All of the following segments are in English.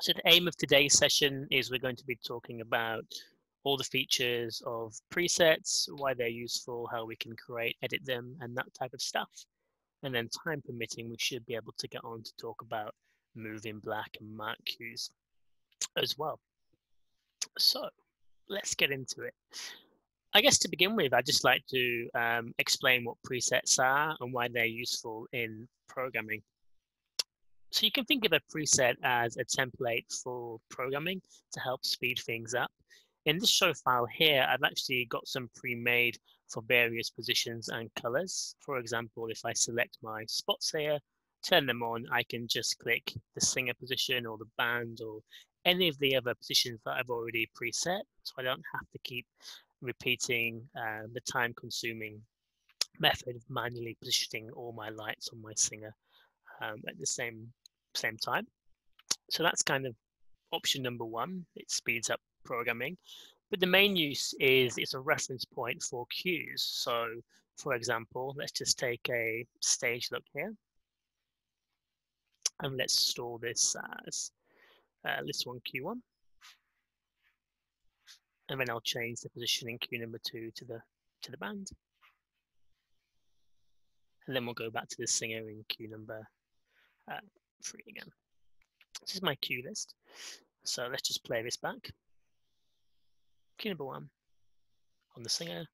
So the aim of today's session is we're going to be talking about all the features of presets, why they're useful, how we can create, edit them, and that type of stuff. And then time permitting, we should be able to get on to talk about moving black and mark cues as well. So let's get into it. I guess to begin with, I'd just like to explain what presets are and why they're useful in programming. So you can think of a preset as a template for programming to help speed things up. In this show file here, I've actually got some pre-made for various positions and colors. For example, if I select my spots here, turn them on, I can just click the singer position or the band or any of the other positions that I've already preset. So I don't have to keep repeating the time-consuming method of manually positioning all my lights on my singer at the same time. So that's kind of option number one. It speeds up programming. But the main use is it's a reference point for cues. So for example, let's just take a stage look here. And let's store this as list one Q1. And then I'll change the position in Q number 2 to the band. And then we'll go back to the singer in Q number 3 again. This is my cue list. So let's just play this back. Cue number 1 on the singer,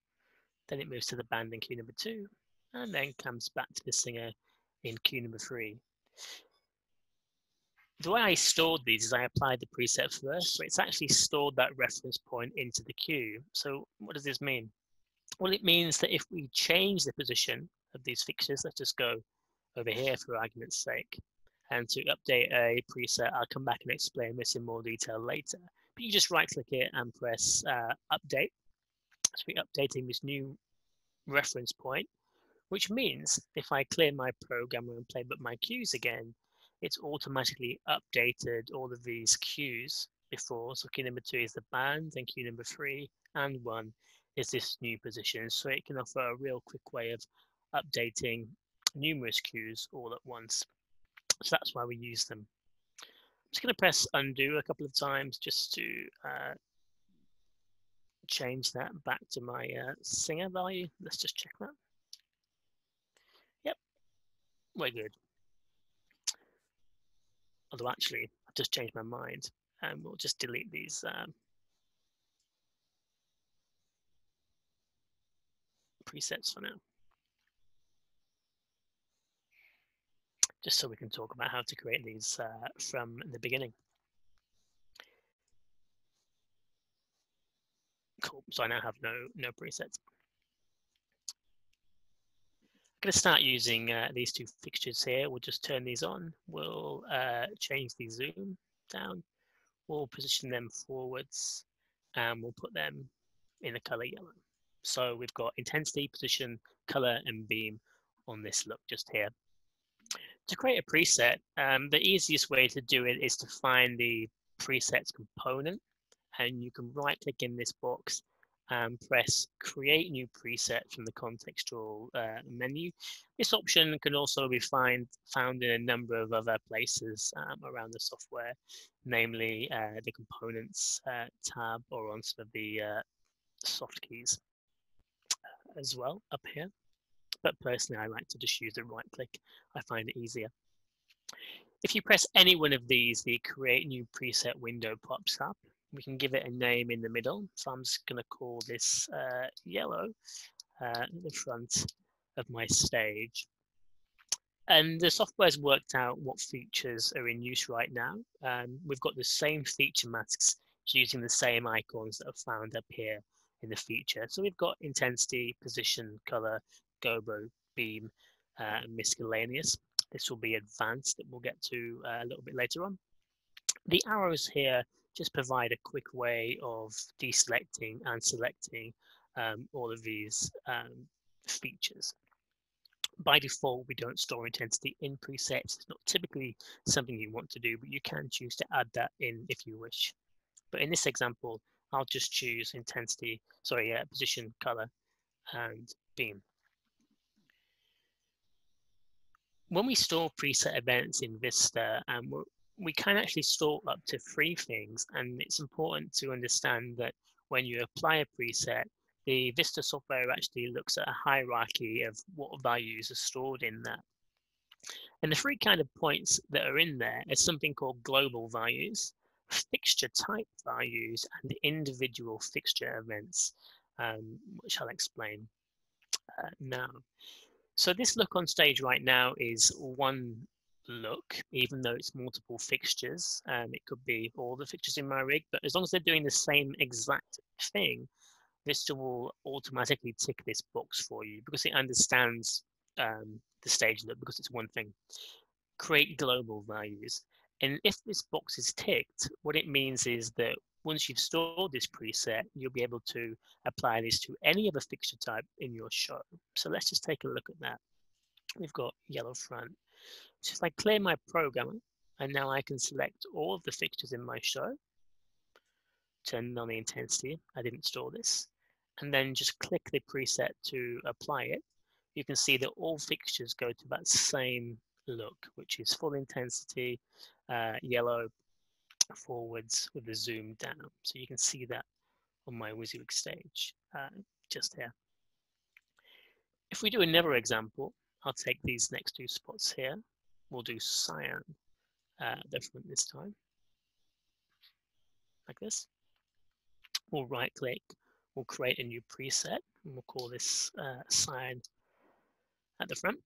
then it moves to the band in cue number 2, and then comes back to the singer in cue number 3. The way I stored these is I applied the preset first, so it's actually stored that reference point into the cue. So what does this mean? Well, it means that if we change the position of these fixtures, let's just go over here for argument's sake, and to update a preset, I'll come back and explain this in more detail later. But you just right click it and press update. So we're updating this new reference point, which means if I clear my programmer and play but my cues again, it's automatically updated all of these cues before. So cue number 2 is the band, and cue number 3 and 1 is this new position. So it can offer a real quick way of updating numerous cues all at once. So that's why we use them. I'm just going to press undo a couple of times just to change that back to my singer value. Let's just check that. Yep, we're good. Although actually, I've just changed my mind and we'll just delete these presets for now. Just so we can talk about how to create these from the beginning. Cool, so I now have no presets. I'm going to start using these two fixtures here. We'll just turn these on. We'll change the zoom down. We'll position them forwards and we'll put them in the color yellow. So we've got intensity, position, color, and beam on this look just here. To create a preset, the easiest way to do it is to find the presets component, and you can right click in this box and press create new preset from the contextual menu. This option can also be found in a number of other places around the software, namely the components tab or on some of the soft keys as well up here. But personally, I like to just use the right click. I find it easier. If you press any one of these, the create new preset window pops up. We can give it a name in the middle. So I'm just going to call this yellow at the front of my stage. And the software's worked out what features are in use right now. We've got the same feature masks using the same icons that are found up here in the feature. So we've got intensity, position, color, gobo, beam, miscellaneous. This will be advanced that we'll get to a little bit later on. The arrows here just provide a quick way of deselecting and selecting all of these features. By default, we don't store intensity in presets. It's not typically something you want to do, but you can choose to add that in if you wish. But in this example, I'll just choose intensity, position, color, and beam. When we store preset events in Vista, we can actually store up to 3 things, and it's important to understand that when you apply a preset, the Vista software actually looks at a hierarchy of what values are stored in that. And the 3 kind of points that are in there is something called global values, fixture type values, and individual fixture events, which I'll explain now. So this look on stage right now is one look, even though it's multiple fixtures. It could be all the fixtures in my rig, but as long as they're doing the same exact thing, Vista will automatically tick this box for you because it understands the stage look because it's one thing. Create global values. And if this box is ticked, what it means is that once you've stored this preset, you'll be able to apply this to any other fixture type in your show. So let's just take a look at that. We've got yellow front. So if I clear my programmer, and now I can select all of the fixtures in my show, turn on the intensity, I didn't store this, and then just click the preset to apply it, you can see that all fixtures go to that same look, which is full intensity, yellow forwards with the zoom down. So you can see that on my WYSIWYG stage just here. If we do another example, I'll take these next 2 spots here. We'll do cyan different this time, like this. We'll right click, we'll create a new preset, and we'll call this cyan at the front.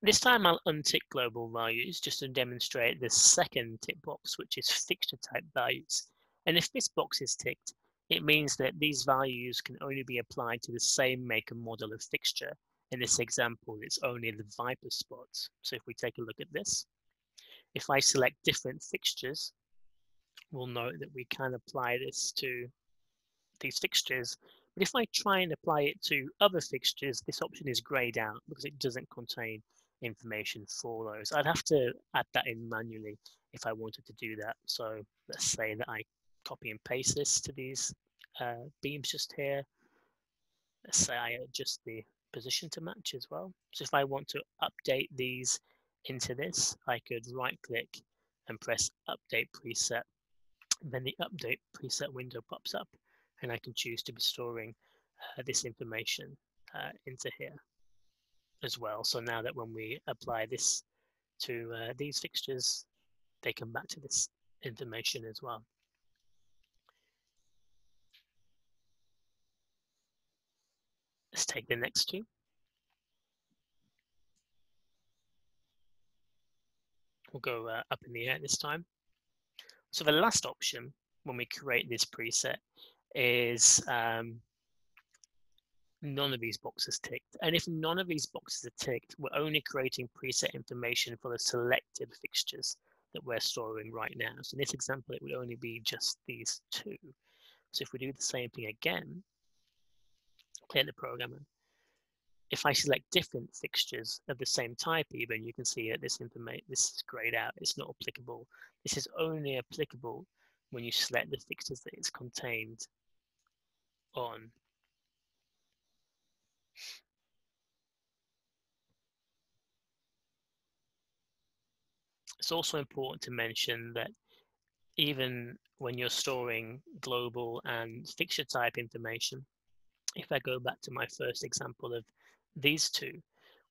This time I'll untick global values just to demonstrate the second tick box, which is fixture type values. And if this box is ticked, it means that these values can only be applied to the same make and model of fixture. In this example, it's only the Viper spots. So if we take a look at this, if I select different fixtures, we'll note that we can apply this to these fixtures. But if I try and apply it to other fixtures, this option is grayed out because it doesn't contain information for those. I'd have to add that in manually if I wanted to do that. So let's say that I copy and paste this to these beams just here. Let's say I adjust the position to match as well. So if I want to update these into this, I could right click and press update preset. Then the update preset window pops up and I can choose to be storing this information into here as well. So now that when we apply this to these fixtures, they come back to this information as well. Let's take the next 2. We'll go up in the air this time. So the last option when we create this preset is none of these boxes ticked. And if none of these boxes are ticked, we're only creating preset information for the selected fixtures that we're storing right now. So in this example, it would only be just these 2. So if we do the same thing again, clear the programmer. If I select different fixtures of the same type even, you can see that this is grayed out. It's not applicable. This is only applicable when you select the fixtures that it's contained on. It's also important to mention that even when you're storing global and fixture type information, if I go back to my first example of these 2,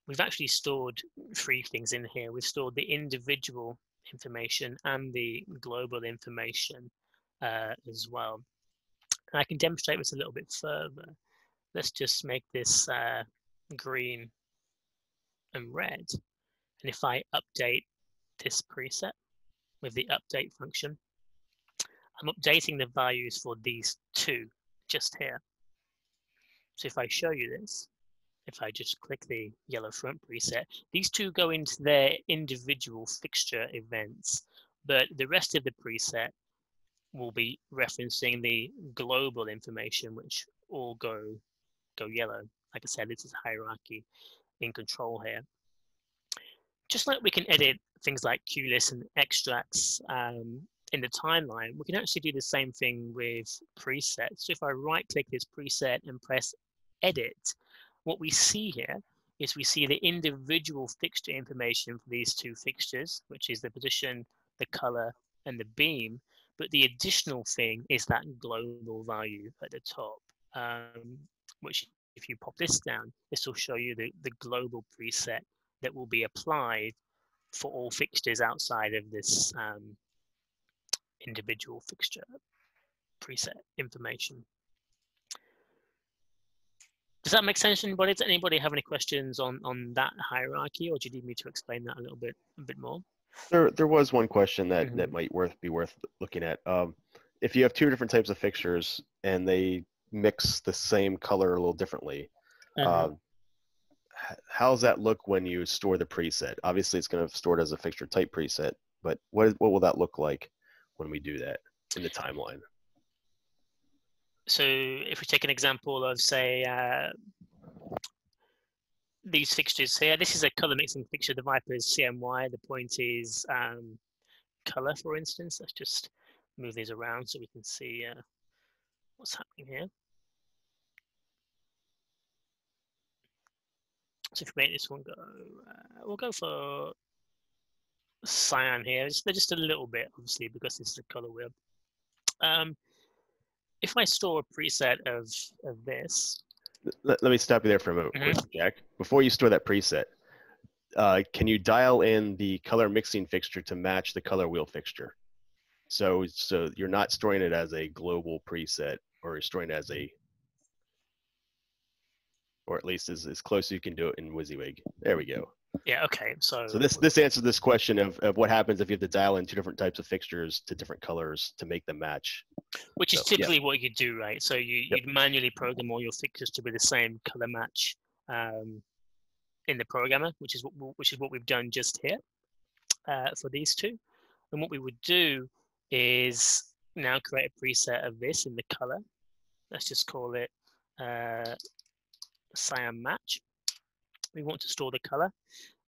we've actually stored 3 things in here. We've stored the individual information and the global information as well. And I can demonstrate this a little bit further. Let's just make this green and red. And if I update this preset with the update function, I'm updating the values for these 2 just here. So if I show you this, if I just click the yellow front preset, these 2 go into their individual fixture events, but the rest of the preset will be referencing the global information, which all go yellow. Like I said, this is hierarchy in control here. Just like we can edit things like Q lists and extracts in the timeline, we can actually do the same thing with presets. So if I right click this preset and press edit, what we see here is we see the individual fixture information for these 2 fixtures, which is the position the color, and the beam. But the additional thing is that global value at the top, which if you pop this down, this will show you the global preset that will be applied for all fixtures outside of this individual fixture preset information. Does that make sense, anybody? Does anybody have any questions on that hierarchy, or do you need me to explain that a bit more? There was one question that might be worth looking at. If you have two different types of fixtures and they mix the same color a little differently, how does that look when you store the preset? Obviously, it's going to store it as a fixture type preset, but what will that look like when we do that in the timeline? So if we take an example of, say, these fixtures here, this is a color mixing fixture. The Viper is CMY. The point is color, for instance. Let's just move these around so we can see what's happening here. So if we make this one go, we'll go for cyan here. They're just a little bit, obviously, because this is a color wheel. If I store a preset of this. Let me stop you there for a moment, Jack. Before you store that preset, can you dial in the color mixing fixture to match the color wheel fixture? So you're not storing it as a global preset, or you're storing it as a, or at least as close as you can do it in WYSIWYG. There we go. Yeah, okay. So this answers this question of what happens if you have to dial in two different types of fixtures to different colors to make them match. Which is typically what you do, right? So you'd manually program all your fixtures to be the same color match in the programmer, which is what we've done just here for these two. And what we would do is now create a preset of this in the color. Let's just call it cyan match. We want to store the color.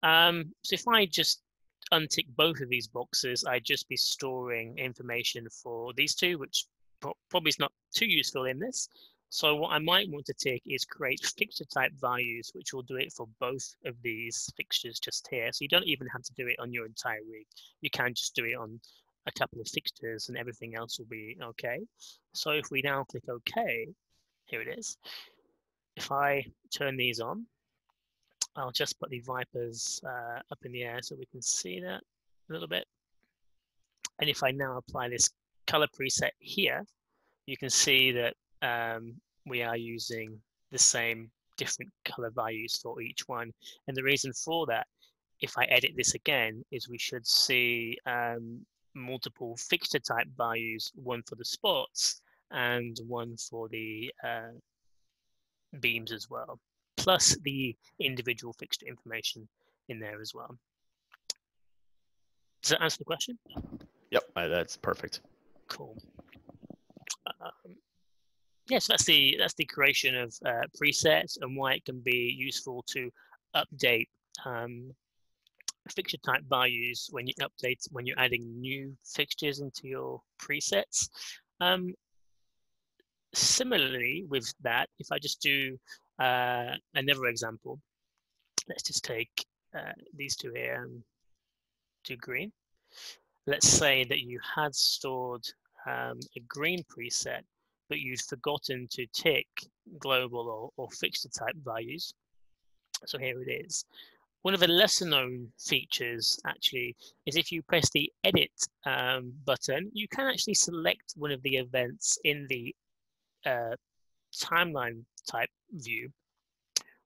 So if I just untick both of these boxes, I'd just be storing information for these two, which probably is not too useful in this. So what I might want to tick is create fixture type values, which will do it for both of these fixtures just here. So you don't even have to do it on your entire rig. You can just do it on a couple of fixtures and everything else will be okay. So if we now click OK, here it is. If I turn these on, I'll just put the Vipers up in the air so we can see that a little bit. And if I now apply this color preset here, you can see that we are using the same different color values for each one. And the reason for that, if I edit this again, is we should see multiple fixture type values, one for the spots and one for the beams as well, plus the individual fixture information in there as well. Does that answer the question? Yep, that's perfect. Cool. Yes, that's the creation of presets and why it can be useful to update fixture type values when you're adding new fixtures into your presets. Similarly with that, if I just do another example, let's just take these two here and do green. Let's say that you had stored a green preset, but you'd forgotten to tick global or fixture type values. So here it is. One of the lesser known features actually is if you press the edit button, you can actually select one of the events in the timeline type view,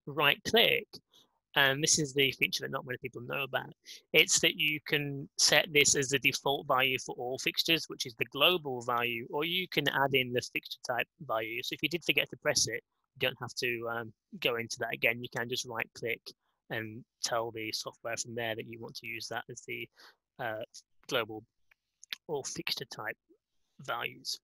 right click, and this is the feature that not many people know about. It's that you can set this as the default value for all fixtures, which is the global value, or you can add in the fixture type value. So if you did forget to press it, you don't have to go into that again. You can just right click and tell the software from there that you want to use that as the global or fixture type values.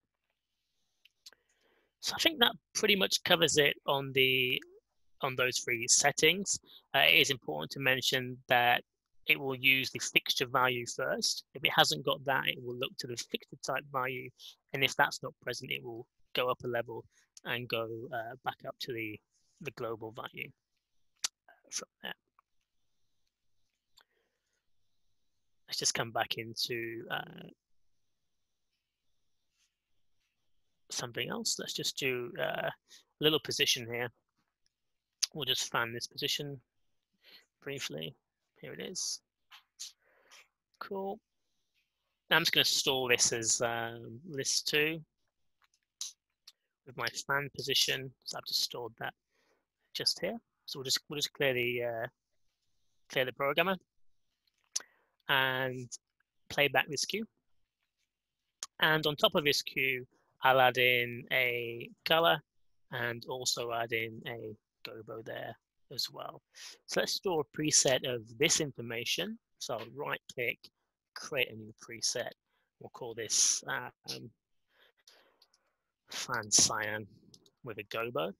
So I think that pretty much covers it on those three settings. It is important to mention that it will use the fixture value first. If it hasn't got that, it will look to the fixture type value. And if that's not present, it will go up a level and go back up to the global value from there. Let's just come back into something else. Let's just do a little position here. We'll just fan this position briefly. Here it is. Cool. I'm just going to store this as list 2 with my fan position. So I've just stored that just here. So we'll just clear the programmer and play back this queue. And on top of this queue, I'll add in a color and also add in a gobo there as well. So let's store a preset of this information. So I'll right click, create a new preset. We'll call this fan cyan with a gobo.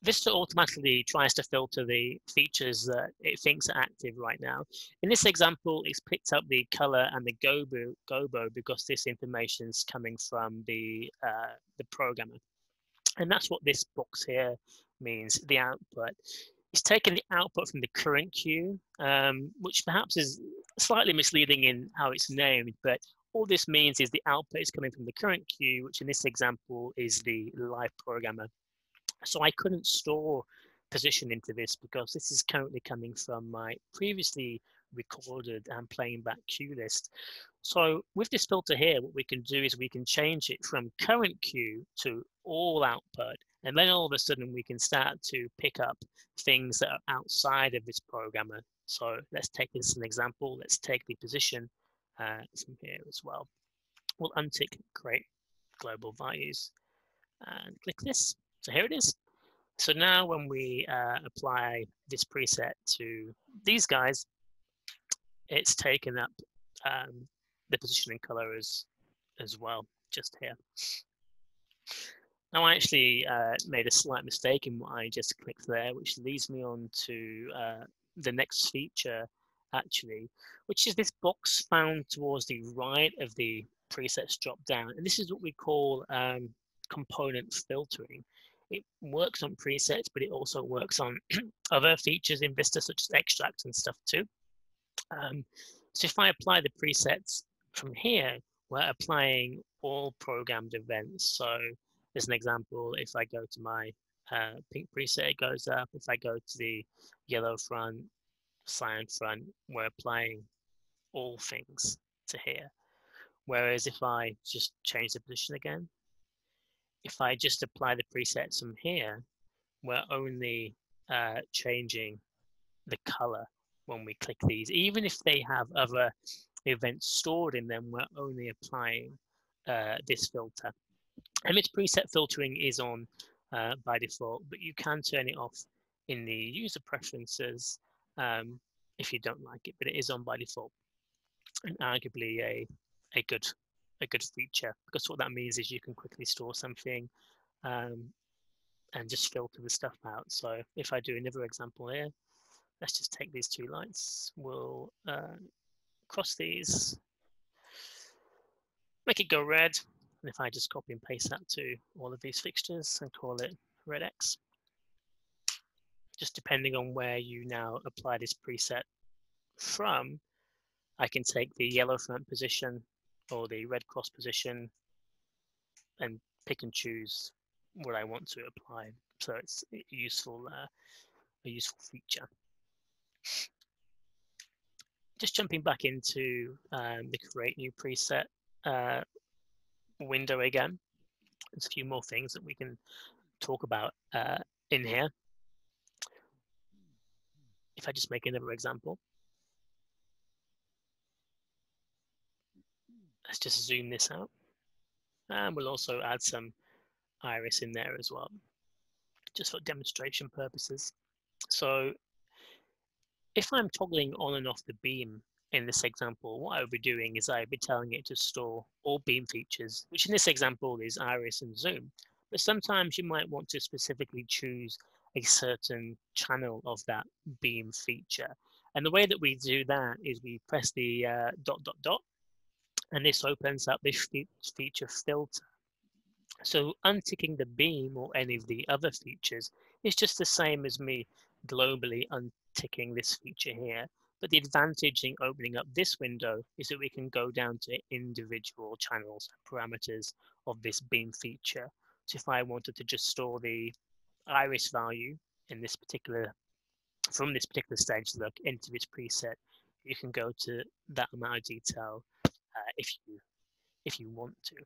Vista automatically tries to filter the features that it thinks are active right now. In this example, it's picked up the color and the gobo because this information is coming from the programmer. And that's what this box here means, the output. It's taken the output from the current queue, which perhaps is slightly misleading in how it's named, but all this means is the output is coming from the current queue, which in this example is the live programmer. So I couldn't store position into this because this is currently coming from my previously recorded and playing back queue list. So with this filter here, what we can do is we can change it from current queue to all output. And then all of a sudden we can start to pick up things that are outside of this programmer. So let's take this as an example. Let's take the position from here as well. We'll untick create global values and click this. So here it is. So now when we apply this preset to these guys, it's taken up the position and color as well, just here. Now I actually made a slight mistake in what I just clicked there, which leads me on to the next feature actually, which is this box found towards the right of the presets drop down. And this is what we call component filtering. It works on presets, but it also works on other features in Vista, such as extracts and stuff too. So if I apply the presets from here, we're applying all programmed events. So as an example, if I go to my pink preset, it goes up. If I go to the yellow front, cyan front, we're applying all things to here. Whereas if I just change the position again, if I just apply the presets from here, we're only changing the color when we click these. Even if they have other events stored in them, we're only applying this filter. And its preset filtering is on by default, but you can turn it off in the user preferences if you don't like it, but it is on by default, and arguably a good feature, because what that means is you can quickly store something and just filter the stuff out. So if I do another example here, let's just take these two lights. We'll cross these, make it go red. And if I just copy and paste that to all of these fixtures and call it red X, just depending on where you now apply this preset from, I can take the yellow front position or the red cross position and pick and choose what I want to apply. So it's a useful feature. Just jumping back into the create new preset window again. There's a few more things that we can talk about in here. If I just make another example, let's just zoom this out. And we'll also add some iris in there as well, just for demonstration purposes. So if I'm toggling on and off the beam in this example, what I would be doing is I would be telling it to store all beam features, which in this example is iris and zoom. But sometimes you might want to specifically choose a certain channel of that beam feature. And the way that we do that is we press the ... and this opens up this feature filter. So unticking the beam or any of the other features is just the same as me globally unticking this feature here. But the advantage in opening up this window is that we can go down to individual channels and parameters of this beam feature. So if I wanted to just store the iris value in this particular, from this particular stage look into this preset, you can go to that amount of detail if you want to.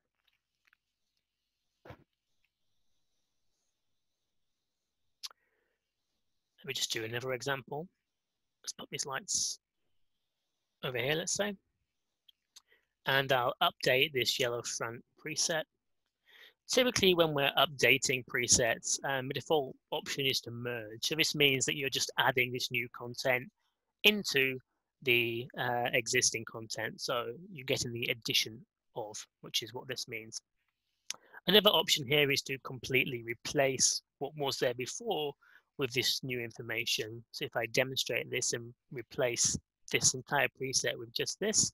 Let me just do another example. Let's put these lights over here, let's say. And I'll update this yellow front preset. Typically, when we're updating presets, the default option is to merge. So this means that you're just adding this new content into the existing content. So you're getting the addition of, which is what this means. Another option here is to completely replace what was there before with this new information. So if I demonstrate this and replace this entire preset with just this,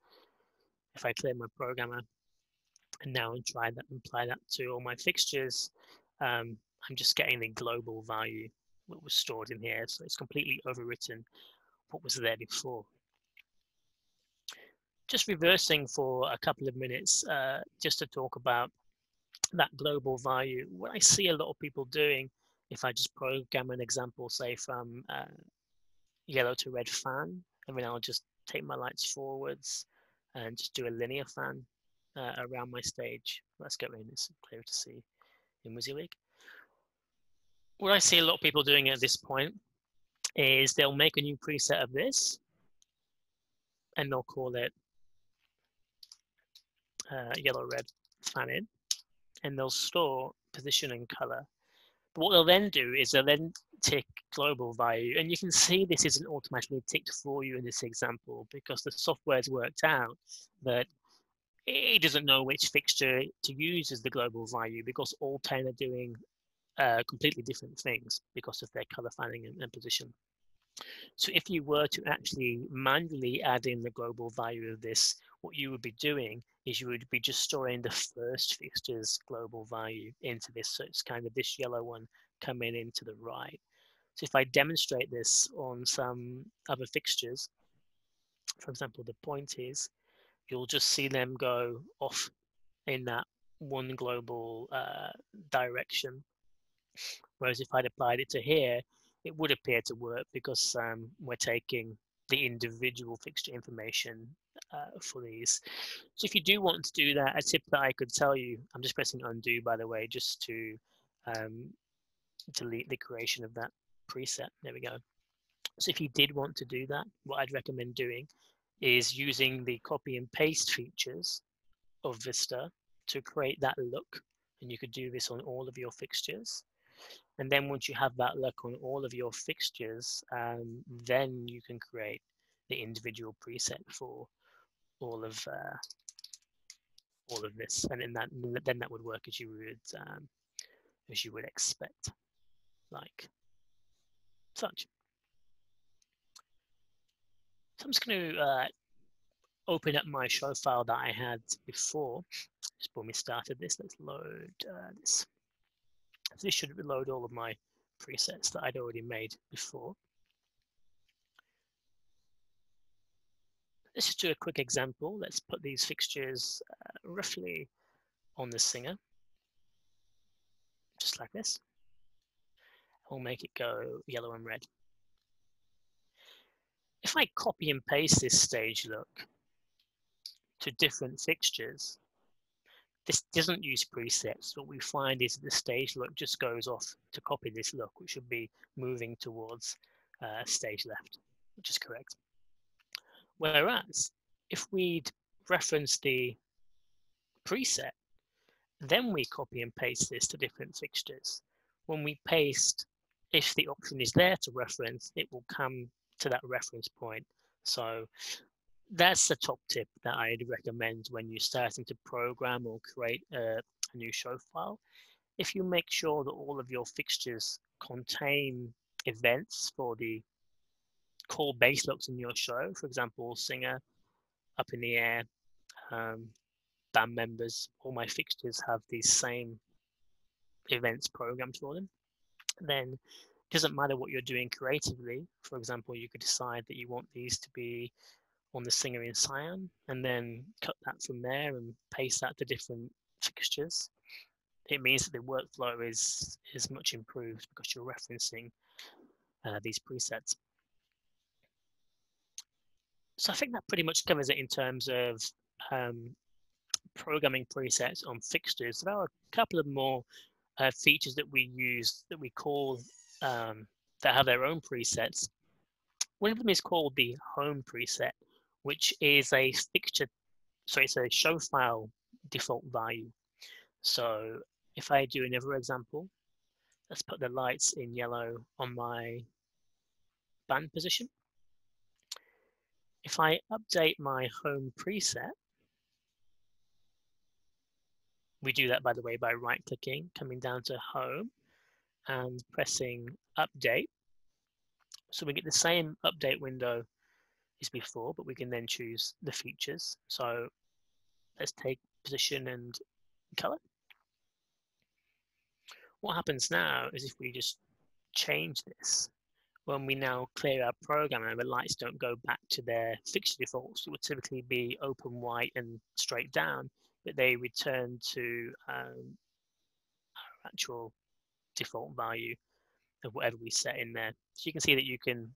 if I clear my programmer and now try that and apply that to all my fixtures, I'm just getting the global value that was stored in here. So it's completely overwritten what was there before. Just reversing for a couple of minutes, just to talk about that global value. What I see a lot of people doing, if I just program an example, say from yellow to red fan, and then I'll just take my lights forwards and just do a linear fan around my stage. Let's get rid of this, clear to see in WYSIWYG. What I see a lot of people doing at this point is they'll make a new preset of this, and they'll call it yellow-red fan in, and they'll store position and color. But what they'll then do is they'll then tick global value, and you can see this isn't automatically ticked for you in this example because the software's worked out that it doesn't know which fixture to use as the global value because all 10 are doing completely different things because of their color fanning and position. So if you were to actually manually add in the global value of this, what you would be doing is you would be just storing the first fixture's global value into this. So it's kind of this yellow one coming into the right. So if I demonstrate this on some other fixtures, for example, the pointies, you'll just see them go off in that one global direction. Whereas if I'd applied it to here, it would appear to work because we're taking the individual fixture information for these. So if you do want to do that, a tip that I could tell you, I'm just pressing undo, by the way, just to delete the creation of that preset. There we go. So if you did want to do that, what I'd recommend doing is using the copy and paste features of Vista to create that look. And you could do this on all of your fixtures. And then once you have that look on all of your fixtures, then you can create the individual preset for all of this, and then that would work as you would expect, like such. So I'm just going to open up my show file that I had before. Just when we started this, let's load this. So this should load all of my presets that I'd already made before. Let's just do a quick example. Let's put these fixtures roughly on the singer, just like this. We'll make it go yellow and red. If I copy and paste this stage look to different fixtures, this doesn't use presets. What we find is the stage look just goes off to copy this look, which should be moving towards stage left, which is correct. Whereas if we'd reference the preset, then we copy and paste this to different fixtures. When we paste, if the option is there to reference, it will come to that reference point. So that's the top tip that I'd recommend when you're starting to program or create a new show file. If you make sure that all of your fixtures contain events for the core base looks in your show, for example, singer, up in the air, band members, all my fixtures have these same events programmed for them, then doesn't matter what you're doing creatively. For example, you could decide that you want these to be on the Singer in cyan, and then cut that from there and paste that to different fixtures. It means that the workflow is much improved because you're referencing these presets. So I think that pretty much covers it in terms of programming presets on fixtures. There are a couple of more features that we use that we call that have their own presets. One of them is called the home preset, which is a fixture, so it's a show file default value. So if I do another example, let's put the lights in yellow on my band position. If I update my home preset, we do that, by the way, by right-clicking, coming down to home and pressing update. So we get the same update window as before, but we can then choose the features. So let's take position and color. What happens now is if we just change this, when we now clear our program and the lights don't go back to their fixture defaults, it would typically be open white and straight down, but they return to our actual default value of whatever we set in there. So you can see that you can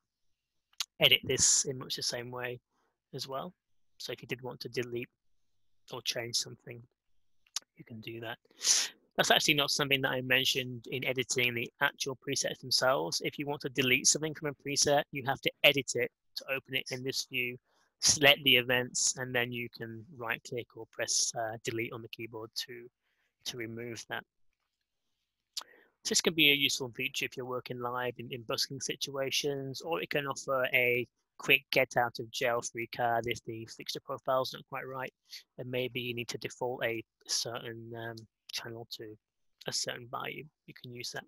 edit this in much the same way as well. So if you did want to delete or change something, you can do that. That's actually not something that I mentioned in editing the actual presets themselves. If you want to delete something from a preset, you have to edit it to open it in this view, select the events, and then you can right-click or press delete on the keyboard to remove that. So this can be a useful feature if you're working live in busking situations, or it can offer a quick get out of jail free card if the fixture profile is not quite right, and maybe you need to default a certain channel to a certain value. You can use that.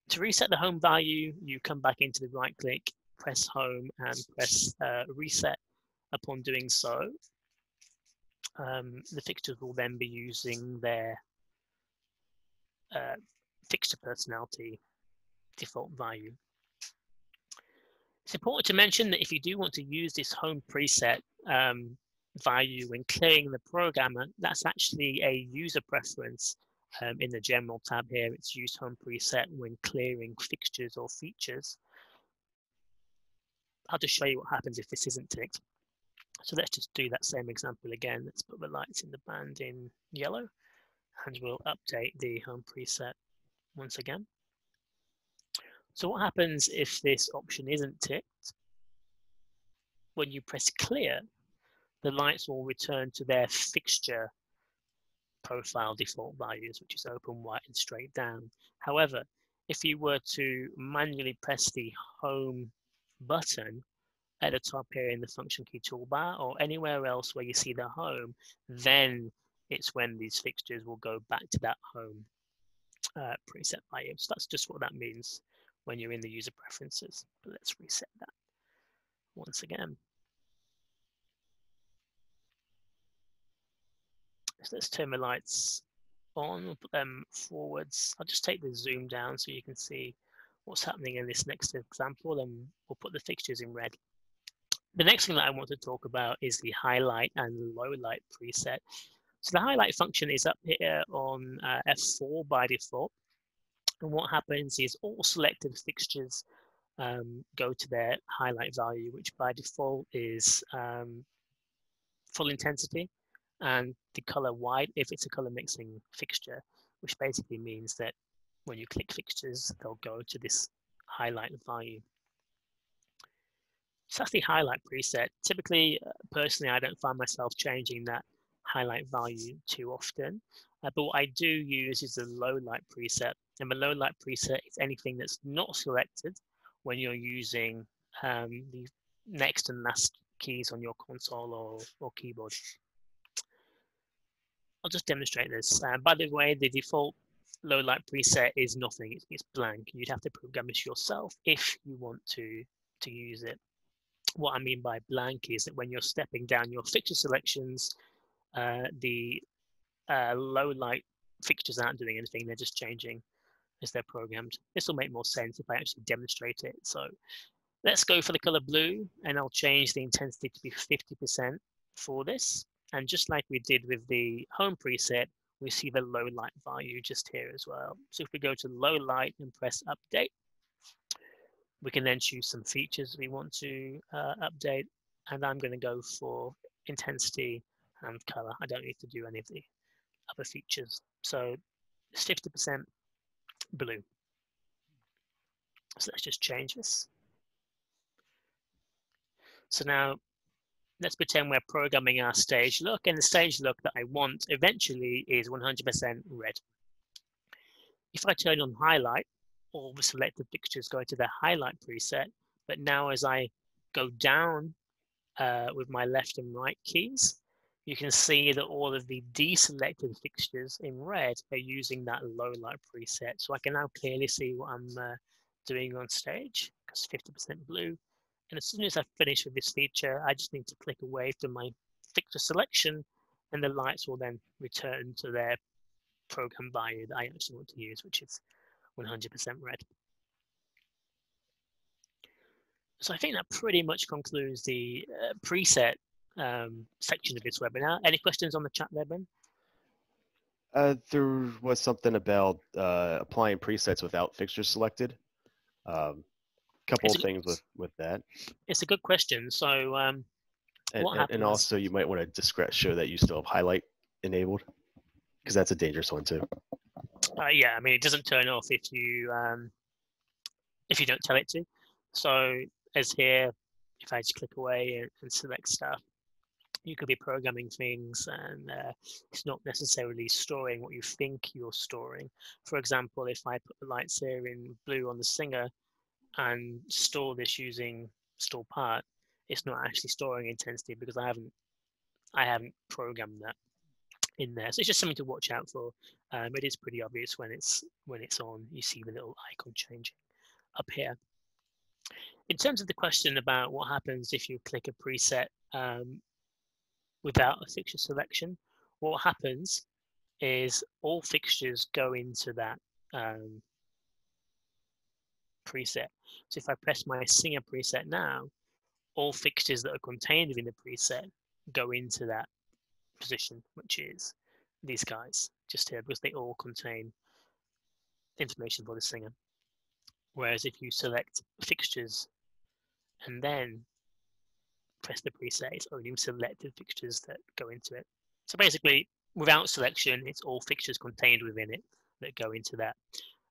To reset the home value, you come back into the right click, press home and press reset. Upon doing so, the fixtures will then be using their fixture personality default value. It's important to mention that if you do want to use this home preset value when clearing the programmer, that's actually a user preference in the general tab here. It's use home preset when clearing fixtures or features. I'll just show you what happens if this isn't ticked. So let's just do that same example again. Let's put the lights in the band in yellow, and we'll update the home preset once again. So what happens if this option isn't ticked? When you press clear, the lights will return to their fixture profile default values, which is open, white, and straight down. However, if you were to manually press the home button at the top here in the function key toolbar or anywhere else where you see the home, then it's when these fixtures will go back to that home preset value. So that's just what that means when you're in the user preferences. But let's reset that once again. So let's turn the lights on, we'll put them forwards. I'll just take the zoom down so you can see what's happening in this next example, and we'll put the fixtures in red. The next thing that I want to talk about is the highlight and low light preset. So the highlight function is up here on F4 by default. And what happens is all selected fixtures go to their highlight value, which by default is full intensity, and the color white if it's a color mixing fixture, which basically means that when you click fixtures, they'll go to this highlight value. So that's the highlight preset. Typically, personally, I don't find myself changing that highlight value too often. But what I do use is the low light preset. And the low light preset is anything that's not selected when you're using the next and last keys on your console or keyboard. I'll just demonstrate this. By the way, the default low light preset is nothing. It's blank. You'd have to program this yourself if you want to use it. What I mean by blank is that when you're stepping down your fixture selections, the low light fixtures aren't doing anything. They're just changing as they're programmed. This will make more sense if I actually demonstrate it. So let's go for the color blue, and I'll change the intensity to be 50% for this. And just like we did with the home preset, we see the low light value just here as well. So if we go to low light and press update, we can then choose some features we want to update. And I'm going to go for intensity and color. I don't need to do any of the other features. So it's 50% blue. So let's just change this. So now let's pretend we're programming our stage look, and the stage look that I want eventually is 100% red. If I turn on highlight, all the selected pictures go to the highlight preset, but now as I go down with my left and right keys, you can see that all of the deselected fixtures in red are using that low light preset. So I can now clearly see what I'm doing on stage, because 50% blue. And as soon as I finish with this feature, I just need to click away from my fixture selection, and the lights will then return to their program value that I actually want to use, which is 100% red. So I think that pretty much concludes the preset section of this webinar. Any questions on the chat there, Ben? There was something about applying presets without fixtures selected. Couple of things with that. It's a good question. So what happens? And also you might want to show that you still have highlight enabled, because that's a dangerous one too. Yeah, I mean, it doesn't turn off if you don't tell it to. So as here, if I just click away and select stuff, you could be programming things, and it's not necessarily storing what you think you're storing. For example, if I put the lights here in blue on the singer and store this using store part, it's not actually storing intensity because I haven't programmed that in there. So it's just something to watch out for. It is pretty obvious when it's on. You see the little icon changing up here. In terms of the question about what happens if you click a preset without a fixture selection, what happens is all fixtures go into that preset. So if I press my singer preset now, all fixtures that are contained within the preset go into that position, which is these guys just here, because they all contain information for the singer. Whereas if you select fixtures and then press the preset, it's only selected fixtures that go into it. So basically, without selection, it's all fixtures contained within it that go into that.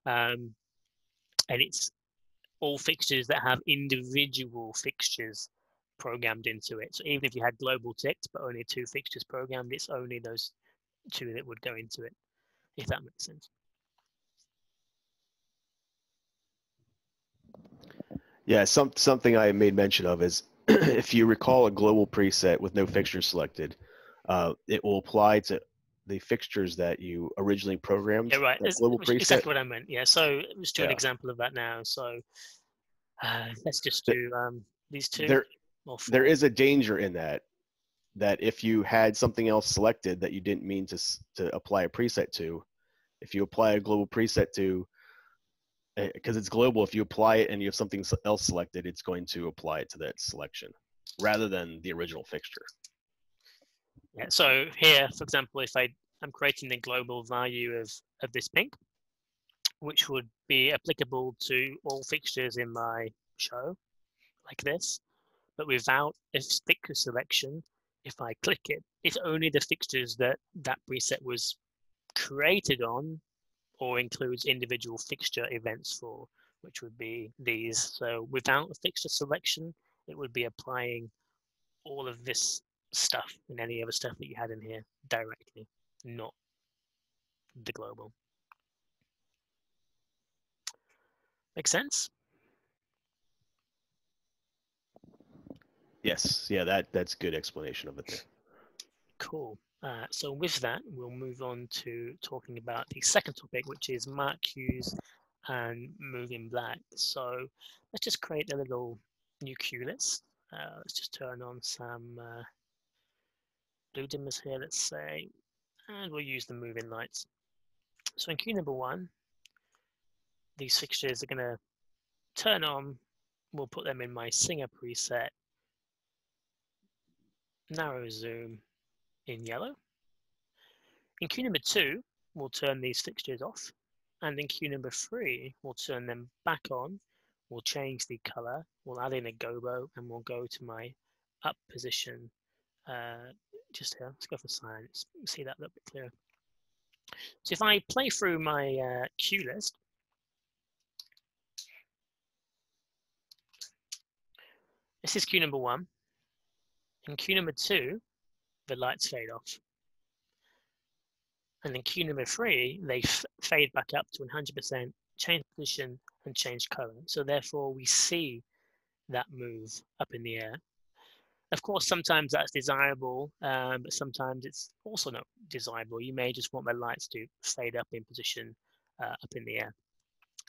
And it's all fixtures that have individual fixtures programmed into it. So even if you had global ticked, but only 2 fixtures programmed, it's only those 2 that would go into it, if that makes sense. Yeah, something I made mention of is if you recall a global preset with no fixtures selected, it will apply to the fixtures that you originally programmed. Yeah, right. Global preset. Exactly what I meant. Yeah. So let's do an example of that now. So let's just do these 2. There is a danger in that if you had something else selected that you didn't mean to apply a preset to, if you apply a global preset to, because it's global, if you apply it and you have something else selected, it's going to apply it to that selection rather than the original fixture. Yeah, so here, for example, if I'm creating the global value of this pink, which would be applicable to all fixtures in my show, like this, but without a fixture selection, if I click it, it's only the fixtures that preset was created on or includes individual fixture events for, which would be these. So without a fixture selection, it would be applying all of this stuff and any other stuff that you had in here directly, not the global. Make sense? Yes, yeah, that's good explanation of it there. Cool. So with that, we'll move on to talking about the second topic, which is mark cues and moving black. So let's just create a little new cue list. Let's just turn on some blue dimmers here, let's say, and we'll use the moving lights. So in cue number 1, these fixtures are going to turn on. We'll put them in my Singer preset, narrow zoom in yellow. In queue number 2, we'll turn these fixtures off. And in queue number 3, we'll turn them back on. We'll change the color. We'll add in a gobo, and we'll go to my up position just here. Let's go for silence. See that a little bit clearer. So if I play through my queue list, this is queue number 1. In queue number 2, the lights fade off. And in queue number 3, they fade back up to 100%, change position, and change color. So therefore, we see that move up in the air. Of course, sometimes that's desirable, but sometimes it's also not desirable. You may just want the lights to fade up in position up in the air.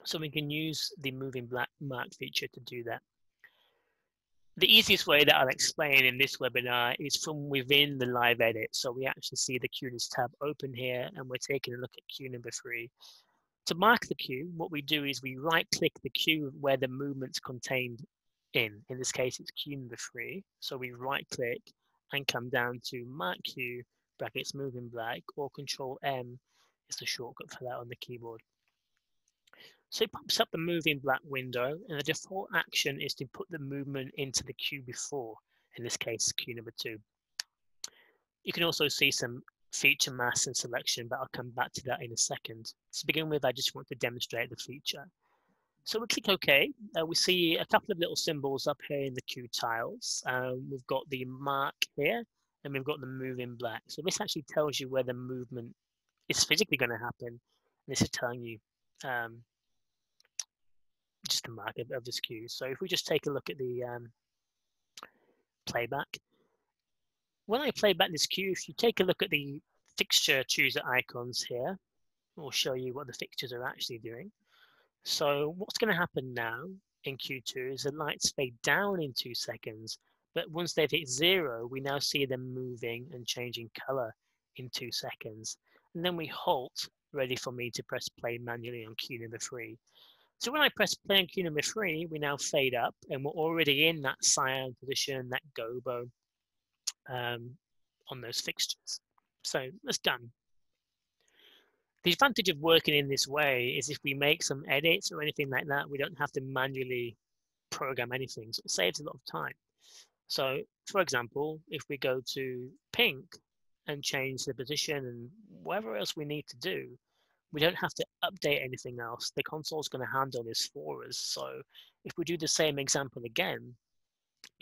So we can use the moving black mark feature to do that. The easiest way that I'll explain in this webinar is from within the live edit. So we actually see the queue list tab open here, and we're taking a look at queue number 3. To mark the queue, what we do is we right-click the queue where the movement's contained in. In this case, it's queue number 3. So we right-click and come down to Mark Queue, brackets moving black, or Control-M is the shortcut for that on the keyboard. So it pops up the moving black window, and the default action is to put the movement into the queue before, in this case, queue number 2. You can also see some feature mask and selection, but I'll come back to that in a second. To begin with, I just want to demonstrate the feature. So we click OK. We see a couple of little symbols up here in the queue tiles. We've got the mark here, and we've got the moving black. So this actually tells you where the movement is physically going to happen. This is telling you just a mark of this queue. So if we just take a look at the playback. When I play back this queue, if you take a look at the fixture chooser icons here, we'll show you what the fixtures are actually doing. So what's going to happen now in Q2 is the lights fade down in 2 seconds, but once they've hit 0, we now see them moving and changing color in 2 seconds. And then we halt, ready for me to press play manually on queue number 3. So when I press play on queue number 3, we now fade up, and we're already in that cyan position, that gobo on those fixtures. So that's done. The advantage of working in this way is if we make some edits or anything like that, we don't have to manually program anything. So it saves a lot of time. So for example, if we go to pink and change the position and whatever else we need to do, we don't have to update anything else. The console is going to handle this for us. So if we do the same example again,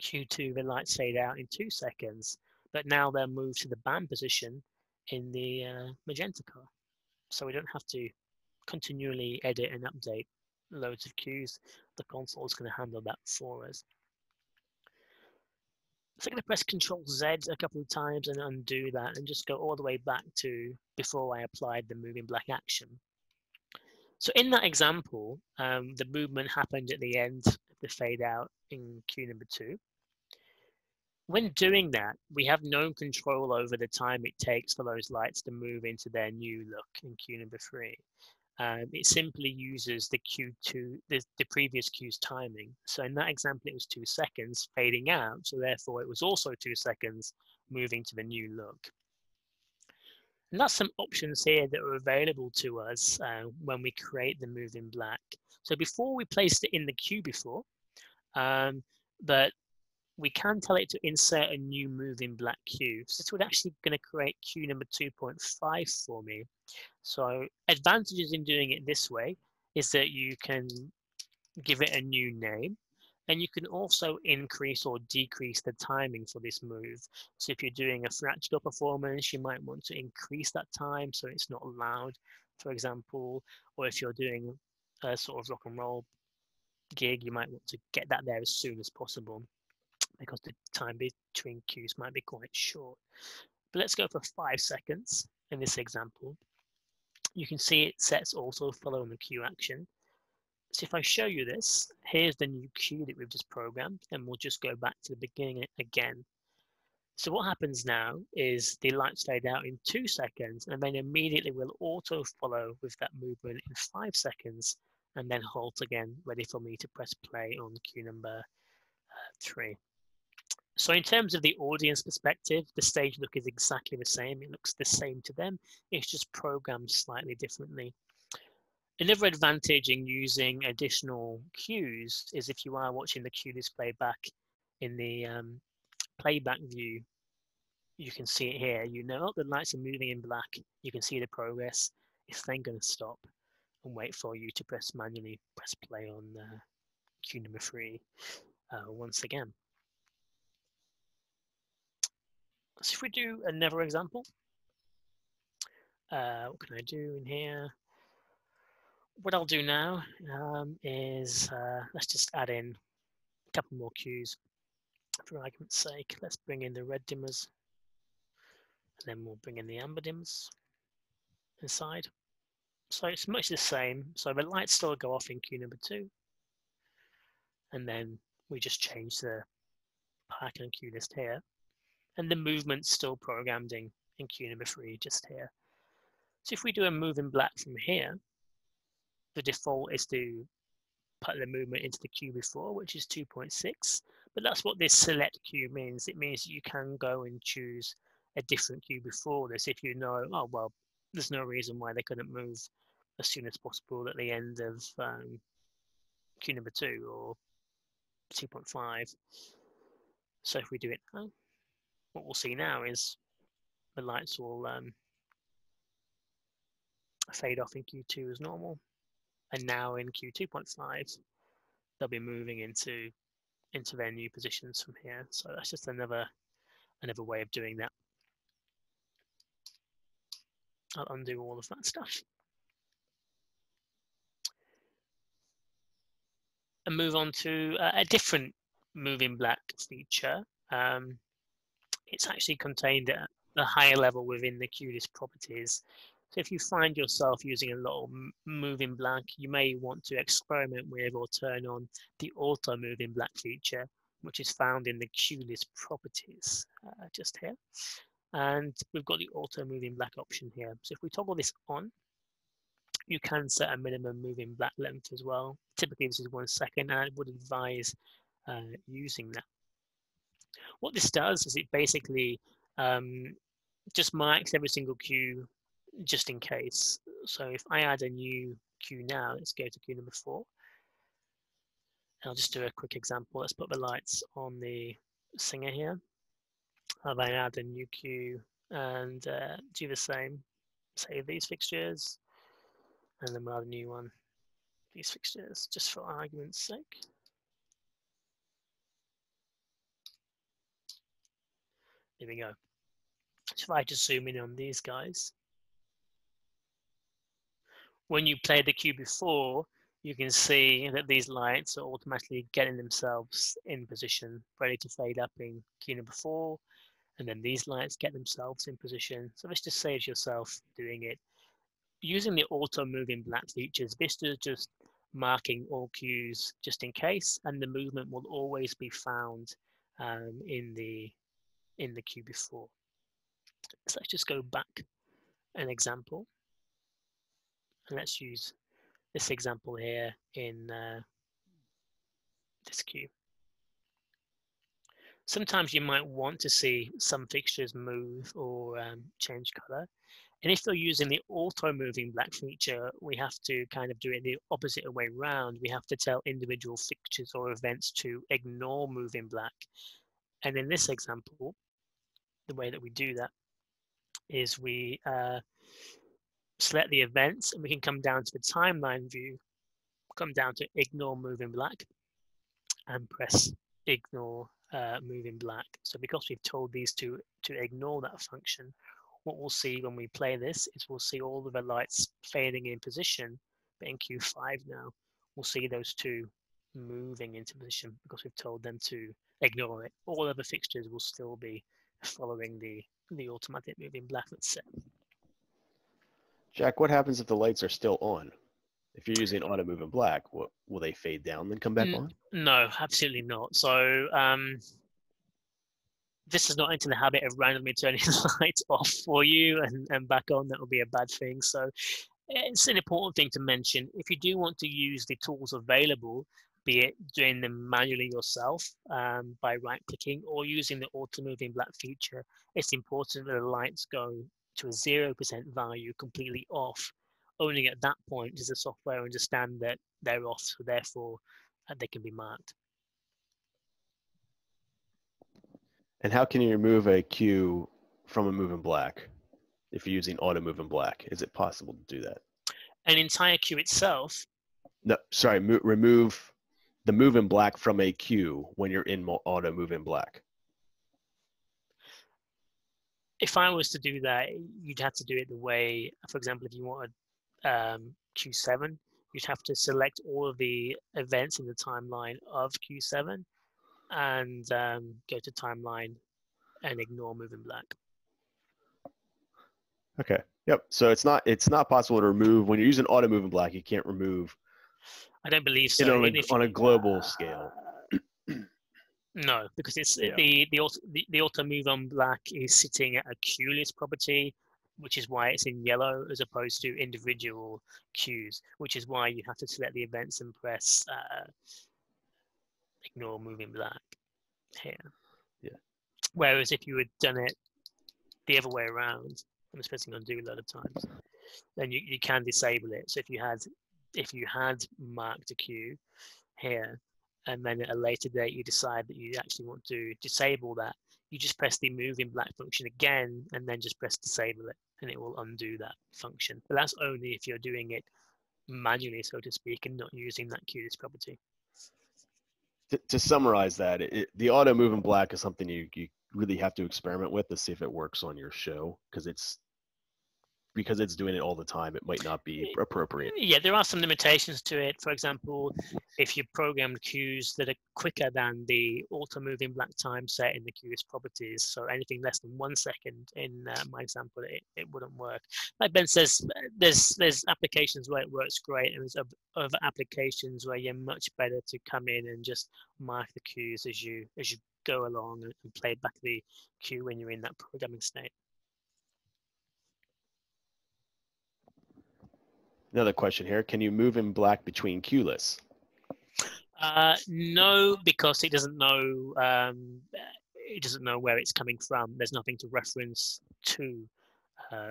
Q2, the lights fade out in 2 seconds, but now they'll move to the band position in the magenta color. So we don't have to continually edit and update loads of cues. The console is going to handle that for us. So I'm going to press Control-Z a couple of times and undo that and just go all the way back to before I applied the moving black action. So in that example, the movement happened at the end of the fade out in queue number 2. When doing that, we have no control over the time it takes for those lights to move into their new look in queue number 3. It simply uses the Q2, the previous queue's timing. So in that example, it was 2 seconds fading out. So therefore, it was also 2 seconds moving to the new look. And that's some options here that are available to us when we create the moving black. So before we placed it in the queue before, but we can tell it to insert a new moving black queue. So this would actually going to create queue number 2.5 for me. So advantages in doing it this way is that you can give it a new name, and you can also increase or decrease the timing for this move. So if you're doing a theatrical performance, you might want to increase that time so it's not loud, for example, or if you're doing a sort of rock and roll gig, you might want to get that there as soon as possible, because the time between cues might be quite short. But let's go for 5 seconds in this example. You can see it sets auto follow on the cue action. So if I show you this, here's the new cue that we've just programmed, and we'll just go back to the beginning again. So what happens now is the lights fade out in 2 seconds, and then immediately will auto follow with that movement in 5 seconds, and then halt again, ready for me to press play on cue number 3. So in terms of the audience perspective, the stage look is exactly the same. It looks the same to them. It's just programmed slightly differently. Another advantage in using additional cues is if you are watching the cue display back in the playback view, you can see it here. You know, the lights are moving in black. You can see the progress. It's then going to stop and wait for you to manually press play on cue number 3 once again. So if we do another example, what can I do in here? What I'll do now is let's just add in a couple more cues for argument's sake. Let's bring in the red dimmers, and then we'll bring in the amber dimmers inside. So it's much the same. So the lights still go off in cue number 2, and then we just change the pack and cue list here, and the movement's still programmed in cue number 3 just here. So if we do a move in black from here, the default is to put the movement into the cue before, which is 2.6, but that's what this select cue means. It means you can go and choose a different cue before this if you know, oh, well, there's no reason why they couldn't move as soon as possible at the end of cue number 2 or 2.5. So if we do it now, what we'll see now is the lights will fade off in Q2 as normal, and now in Q2.5 they'll be moving into their new positions from here. So that's just another way of doing that. I'll undo all of that stuff and move on to a different move in black feature. It's actually contained at a higher level within the cue list properties. So if you find yourself using a lot of move in black, you may want to experiment with or turn on the auto move in black feature, which is found in the cue list properties just here. And we've got the auto move in black option here. So if we toggle this on, you can set a minimum move in black length as well. Typically this is 1 second, and I would advise using that. What this does is it basically just marks every single cue just in case. So if I add a new cue now, let's go to cue number 4. I'll just do a quick example. Let's put the lights on the singer here. I'll then add a new cue and do the same. Save these fixtures, and then we'll add a new one. These fixtures, just for argument's sake. There we go. So if I just zoom in on these guys, when you play the cue before, you can see that these lights are automatically getting themselves in position, ready to fade up in cue number 4, and then these lights get themselves in position. So this just saves yourself doing it. Using the auto move in black features, Vista is just marking all cues just in case, and the movement will always be found in the cue before. So let's just go back an example, and let's use this example here in this cue. Sometimes you might want to see some fixtures move or change color. And if you're using the auto moving black feature, we have to kind of do it the opposite way around. We have to tell individual fixtures or events to ignore moving black. And in this example, the way that we do that is we select the events, and we can come down to the timeline view, come down to ignore moving black, and press ignore moving black. So because we've told these to ignore that function, what we'll see when we play this is we'll see all of the lights fading in position, but in Q5 now, we'll see those two moving into position because we've told them to ignore it. All other fixtures will still be following the automatic moving black that's set. Jack, what happens if the lights are still on? If you're using auto move in black, will they fade down then come back on? No, absolutely not. So this is not into the habit of randomly turning the lights off for you and back on. That would be a bad thing. So it's an important thing to mention. If you do want to use the tools available, be it doing them manually yourself by right-clicking or using the auto-moving black feature, it's important that the lights go to a 0% value completely off. Only at that point does the software understand that they're off, so therefore they can be marked. And how can you remove a Q from a moving black if you're using auto moving black? Is it possible to do that? An entire Q itself? No, sorry, remove the moving black from a Q when you're in auto moving black. If I was to do that, you'd have to do it the way, for example, if you wanted Q7, you'd have to select all of the events in the timeline of Q7 and go to timeline and ignore moving black. Okay. Yep. So it's not possible to remove when you're using auto moving black. You can't remove. I don't believe so. On a global scale. No, because it's the auto move on black is sitting at a Q list property, which is why it's in yellow as opposed to individual Qs, which is why you have to select the events and press ignore moving black here. Yeah. Whereas if you had done it the other way around, I'm pressing undo a lot of times, then you can disable it. So if you had marked a Q here, and then at a later date you decide that you actually want to disable that, you just press the moving black function again and then just press disable it, and it will undo that function. But that's only if you're doing it manually, so to speak, and not using that Q list property. To summarize that, the auto moving black is something you really have to experiment with to see if it works on your show, because it's doing it all the time, it might not be appropriate. Yeah, there are some limitations to it. For example, if you program Qs that are quicker than the auto-moving black time set in the Qs properties, so anything less than 1 second in my example, it wouldn't work. Like Ben says, there's applications where it works great, and there's other applications where you're much better to come in and just mark the Qs as you go along and play back the Q when you're in that programming state. Another question here: can you move in black between Q lists? No, because it doesn't know. It doesn't know where it's coming from. There's nothing to reference to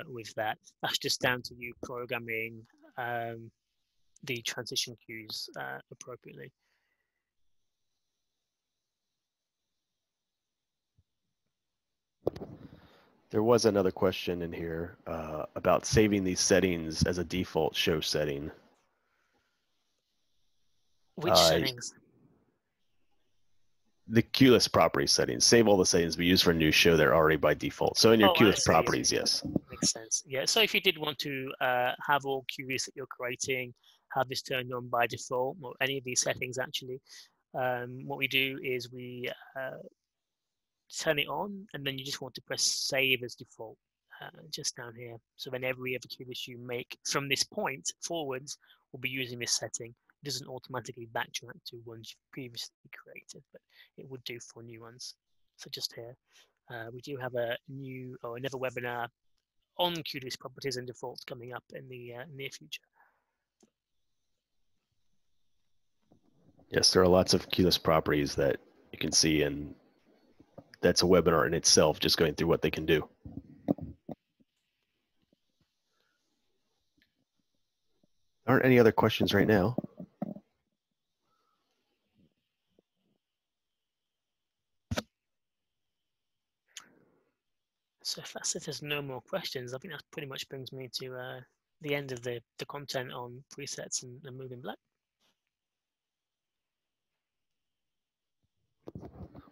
with that. That's just down to you programming the transition queues appropriately. There was another question in here about saving these settings as a default show setting. Which settings? The QList property settings. Save all the settings we use for a new show. They're already by default. So in your QList properties, yes. Makes sense. Yeah. So if you did want to have all QLists that you're creating, have this turned on by default, or any of these settings actually, what we do is we turn it on, and then you just want to press save as default just down here. So then every other QList you make from this point forwards will be using this setting. It doesn't automatically backtrack to ones you've previously created, but it would do for new ones. So just here, we do have a new or another webinar on QList properties and defaults coming up in the near future. Yes, there are lots of QList properties that you can see, and that's a webinar in itself, just going through what they can do. Aren't any other questions right now? So if there's no more questions, I think that pretty much brings me to the end of the content on presets and moving black.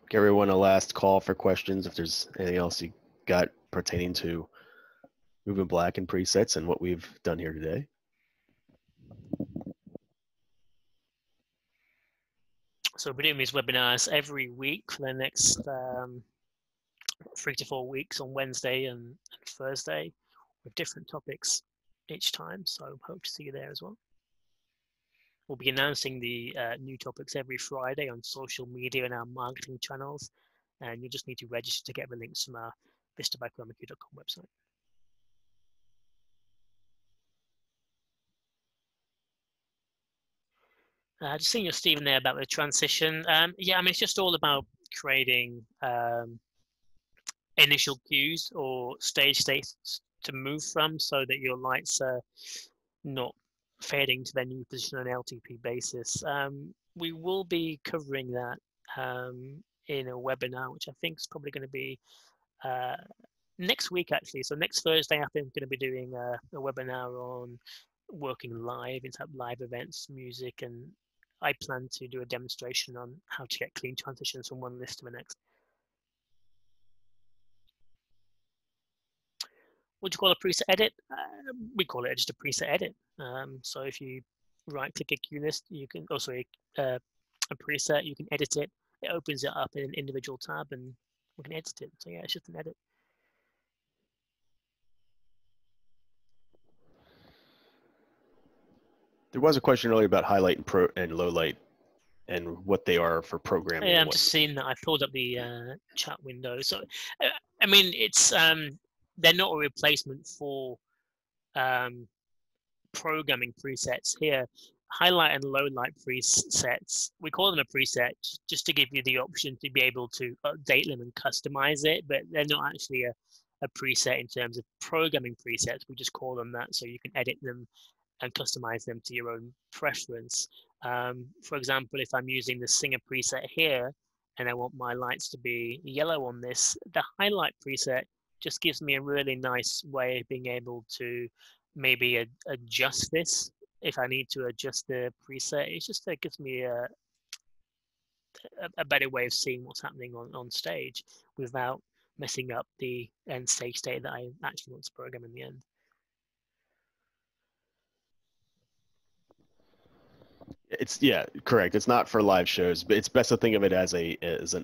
Give everyone a last call for questions if there's anything else you got pertaining to moving black and presets and what we've done here today. So we're doing these webinars every week for the next 3 to 4 weeks on Wednesday and Thursday with different topics each time. So hope to see you there as well. We'll be announcing the new topics every Friday on social media and our marketing channels. And you just need to register to get the links from our Vista by Chroma-Q.com website. Just seeing your Stephen there about the transition. Yeah, I mean, it's just all about creating initial cues or stage states to move from so that your lights are not fading to their new position on an LTP basis. We will be covering that in a webinar, which I think is probably going to be next week, actually. So next Thursday, I think I'm going to be doing a webinar on working live, in live events, music, and I plan to do a demonstration on how to get clean transitions from one list to the next. What do you call a preset edit? We call it just a preset edit. So if you right-click a cue list, you can also a preset, you can edit it. It opens it up in an individual tab, and we can edit it. So yeah, it's just an edit. There was a question earlier about highlight and low light and what they are for programming. Yeah, I'm just seeing that I pulled up the chat window. So, I mean, it's they're not a replacement for programming presets here. Highlight and low light presets, we call them a preset just to give you the option to be able to update them and customize it, but they're not actually a preset in terms of programming presets. We just call them that so you can edit them and customize them to your own preference. For example, if I'm using the singer preset here and I want my lights to be yellow on this, the highlight preset just gives me a really nice way of being able to maybe adjust this if I need to adjust the preset. It's just that it gives me a better way of seeing what's happening on stage without messing up the end stage state that I actually want to program in the end. It's correct. It's not for live shows, but it's best to think of it as an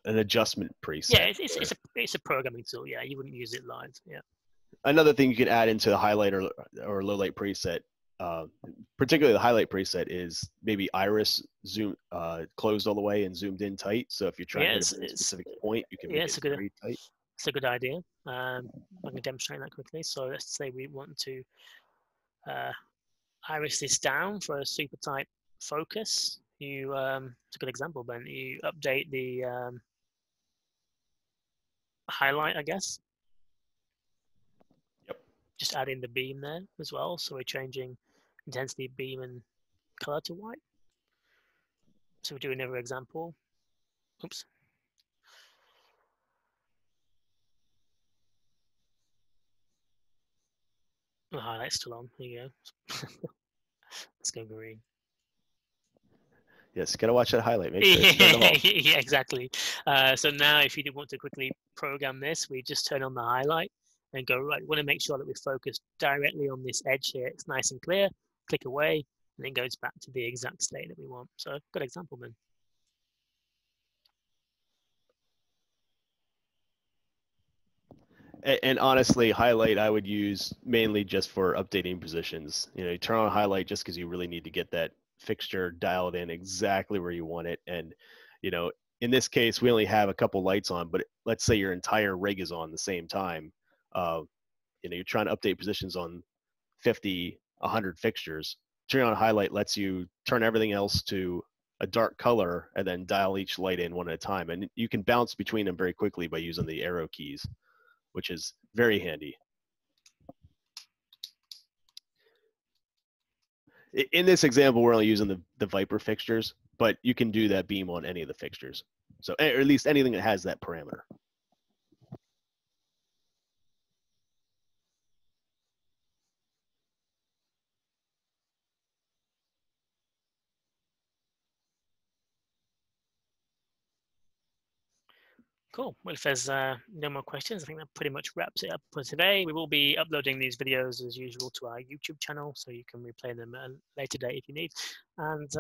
adjustment preset. Yeah, it's a programming tool. Yeah, you wouldn't use it live. Yeah. Another thing you could add into the highlight or low light preset, particularly the highlight preset, is maybe iris zoom closed all the way and zoomed in tight. So if you're trying to hit a specific point, you can make it very tight. It's a good idea. I can demonstrate that quickly. So let's say we want to iris this down for a super tight focus. It's a good example, Ben. You update the highlight, I guess. Yep. Just add in the beam there as well. So we're changing intensity, beam, and color to white. So we'll do another example. Oops. The highlight's still on. There you go. Let's go green. Yes, gotta watch that highlight. Make sure it's turned off. Yeah, exactly. So now if you do want to quickly program this, we just turn on the highlight and go, right, we want to make sure that we focus directly on this edge here. It's nice and clear. Click away, and it goes back to the exact state that we want. So good example, man. And honestly, highlight I would use mainly just for updating positions. You turn on highlight just because you really need to get that fixture dialed in exactly where you want it. And in this case, we only have a couple lights on, but let's say your entire rig is on the same time. You're trying to update positions on 50, 100 fixtures. Turning on highlight lets you turn everything else to a dark color and then dial each light in one at a time. And you can bounce between them very quickly by using the arrow keys, which is very handy. In this example, we're only using the Viper fixtures, but you can do that beam on any of the fixtures. So, or at least anything that has that parameter. Cool. Well, if there's no more questions, I think that pretty much wraps it up for today. We will be uploading these videos as usual to our YouTube channel, so you can replay them at a later date if you need. And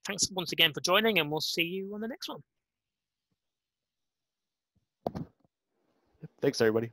thanks once again for joining, and we'll see you on the next one. Thanks, everybody.